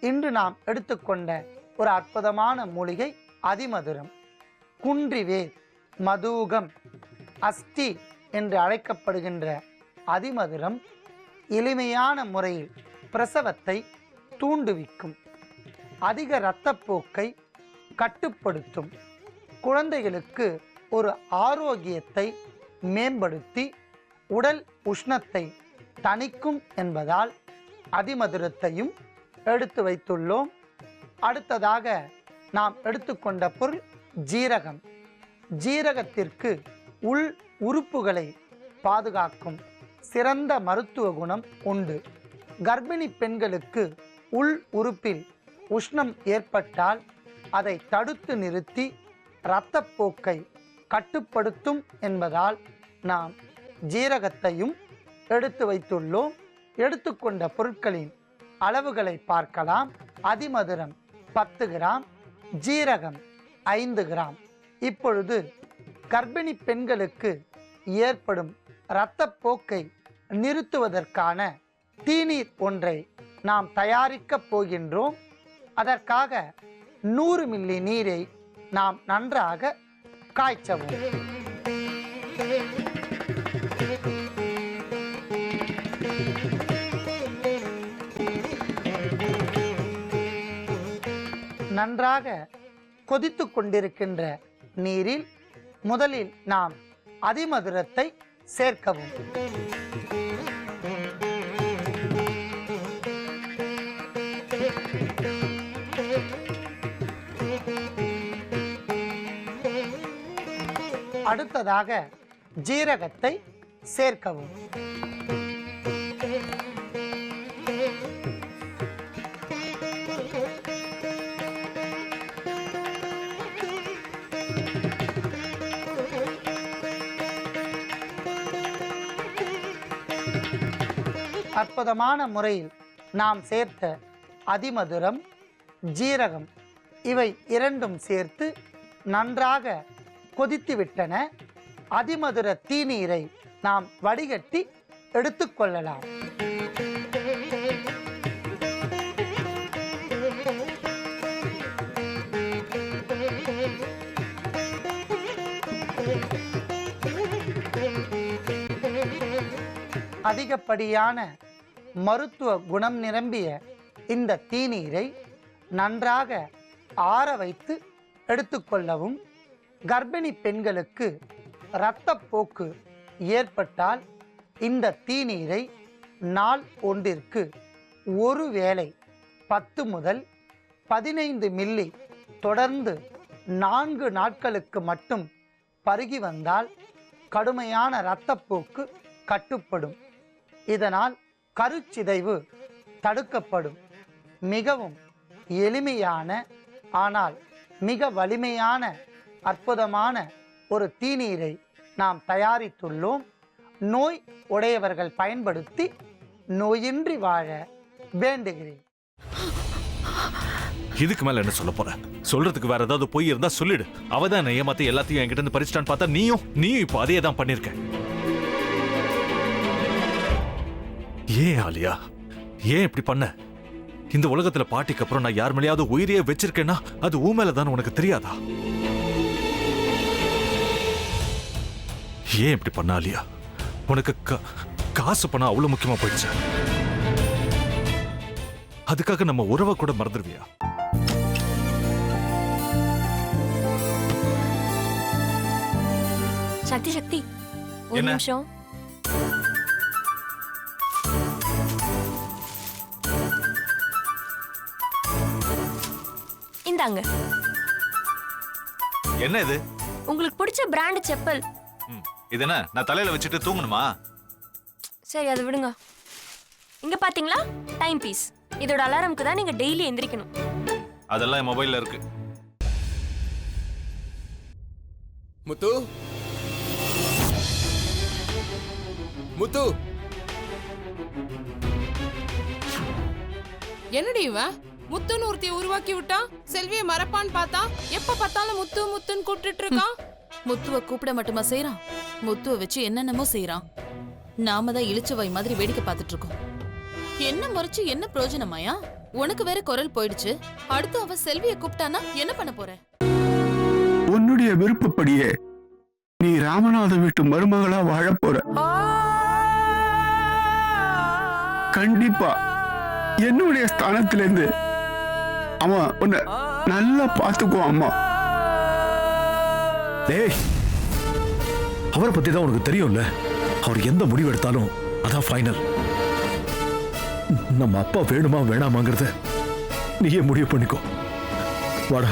இன்று நாம் எடுத்துக்கொண்ட ஒரு அற்புதமான மூலிகை அதிமதுரம். குன்றிவேர், மதூகம், அஸ்தி என்று அழைக்கப்படுகின்ற அதிமதுரம் எளிமையான முறையில் பிரசவத்தை தூண்டுவிக்கும், அதிக இரத்தப்போக்கை கட்டுப்படுத்தும், குழந்தைகளுக்கு ஒரு ஆரோக்கியத்தை மேம்படுத்தி உடல் உஷ்ணத்தை தணிக்கும் என்பதால் அதிமதுரத்தையும் எடுத்து வைத்துள்ளோம். அடுத்ததாக நாம் எடுத்துக்கொண்ட பொருள் ஜீரகம். ஜீரகத்திற்கு உள் உறுப்புகளை பாதுகாக்கும் சிறந்த மருத்துவ குணம் உண்டு. கர்ப்பிணி பெண்களுக்கு உள் உறுப்பில் உஷ்ணம் ஏற்பட்டால் அதை தடுத்து நிறுத்தி இரத்தப்போக்கை கட்டுப்படுத்தும் என்பதால் நாம் ஜீரகத்தையும் எடுத்து வைத்துள்ளோம். எடுத்துக்கொண்ட பொருட்களின் அளவுகளை பார்க்கலாம். அதிமதுரம் 10 கிராம், ஜீரகம் 5 கிராம். இப்பொழுது கர்ப்பிணி பெண்களுக்கு ஏற்படும் இரத்தப்போக்கை நிறுத்துவதற்கான தீநீர் ஒன்றை நாம் தயாரிக்கப் போகின்றோம். அதற்காக 100 மில்லி நீரை நாம் நன்றாக காய்ச்சவும். நன்றாக கொதித்து கொண்டிருக்கின்ற நீரில் முதலில் நாம் அதிமதுரத்தை சேர்க்கவும். அடுத்ததாக ஜீரகத்தை சேர்க்கவும். அற்புதமான முறையில் நாம் சேர்த்த அதிமதுரம், ஜீரகம் இவை இரண்டும் சேர்த்து நன்றாக கொதித்து விட்டன. அதிமதுர தீநீரை நாம் வடிகட்டி எடுத்துக்கொள்ளலாம். அதிகப்படியான மருத்துவ குணம் நிரம்பிய இந்த தீநீரை நன்றாக ஆற வைத்து எடுத்துக்கொள்ளவும். கர்ப்பிணி பெண்களுக்கு இரத்தப்போக்கு ஏற்பட்டால் இந்த தீநீரை நாள் ஒன்றிற்கு ஒரு வேளை 10 முதல் 15 மில்லி தொடர்ந்து 4 நாட்களுக்கு மட்டும் பருகி வந்தால் கடுமையான இரத்தப்போக்கு கட்டுப்படும். இதனால் கருச்சிதைவு தடுக்கப்படும். மிகவும் எளிமையான ஆனால் மிக வலிமையான அற்புதமான ஒரு தீநீரை நாம் தயாரித்துள்ளோம். நோய் உடையவர்கள் பயன்படுத்தி நோயின்றி வாழ வேண்டுகிறேன். இதுக்கு மேல என்ன சொல்ல போற? சொல்றதுக்கு வேற ஏதாவது போய் இருந்தா சொல்லிடு. அவதான் ஏமாத்தி எல்லாத்தையும் என்கிட்ட இருந்து பறிச்சிட்டான்னு பார்த்தா நீயும் இப்ப அதே தான் பண்ணிருக்க. ஏன் ஆலியா, ஏன் இப்படி பண்ண? இந்த உலகத்துல பாட்டிக்கு அப்புறம் நான் யார் மேலேயாவது உயிரையே வச்சிருக்கேன்னா அது ஊ மேலதான் உனக்கு தெரியாதா? ஏன் இப்படி பண்ண ஆலியா? உனக்கு காசு பணம் அவ்வளவு முக்கியமா போயிடுச்சு. அதுக்காக நம்ம உறவை கூட மறந்துடுவியா? சக்தி சக்தி, ஒரு நிமிஷம். இந்தாங்க. என்ன இது? உங்களுக்கு பிடிச்ச பிராண்ட் செப்பல். இது என்ன நான் தலையில வச்சுட்டு தூங்கணுமா? சரி, அதை விடுங்க. இங்க பாத்தீங்களா, டைம் பீஸ். இதோட அலாரம்க்கு தான் நீங்க டெய்லி எந்திரிக்கணும். அதெல்லாம் என் மொபைல்ல இருக்கு. முத்து, முத்து, என்னடி இவன் முத்துன்னு ஒருத்தைய உருவாக்கி விட்டான்? செல்வியை மறப்பான்னு பார்த்தா எப்ப பார்த்தாலும் முத்து முத்துன்னு கூப்பிட்டு இருக்கான். முத்துவ கூப்பிட மட்டுமா செய்யறான், முத்துவ வச்சு என்னென்னமோ செய்யறான். நாம தான் இழிச்சவாய் மாதிரி வேடிக்கை பார்த்துட்டு இருக்கோம். என்ன முறைச்சு என்ன பிரயோஜனமாயா? உனக்கு வேற குரல் போயிடுச்சு. அடுத்து அவ செல்வியை கூப்பிட்டானா என்ன பண்ண போற? உன்னுடைய விருப்பப்படியே நீ ராமநாத வீட்டு மருமகளா வாழ போற. கண்டிப்பா என்னுடைய ஸ்தானத்திலிருந்து அவன் உன்னை நல்லா பார்த்துக்குவான் அம்மா. டேய், அவரை பத்தி தான் உனக்கு தெரியும்ல. அவர் எந்த முடிவு எடுத்தாலும் அதான் ஃபைனல். நம்ம அப்பா வேணுமா வேணாமாங்கிறத நீயே முடிவு பண்ணிக்கோ. வாடா.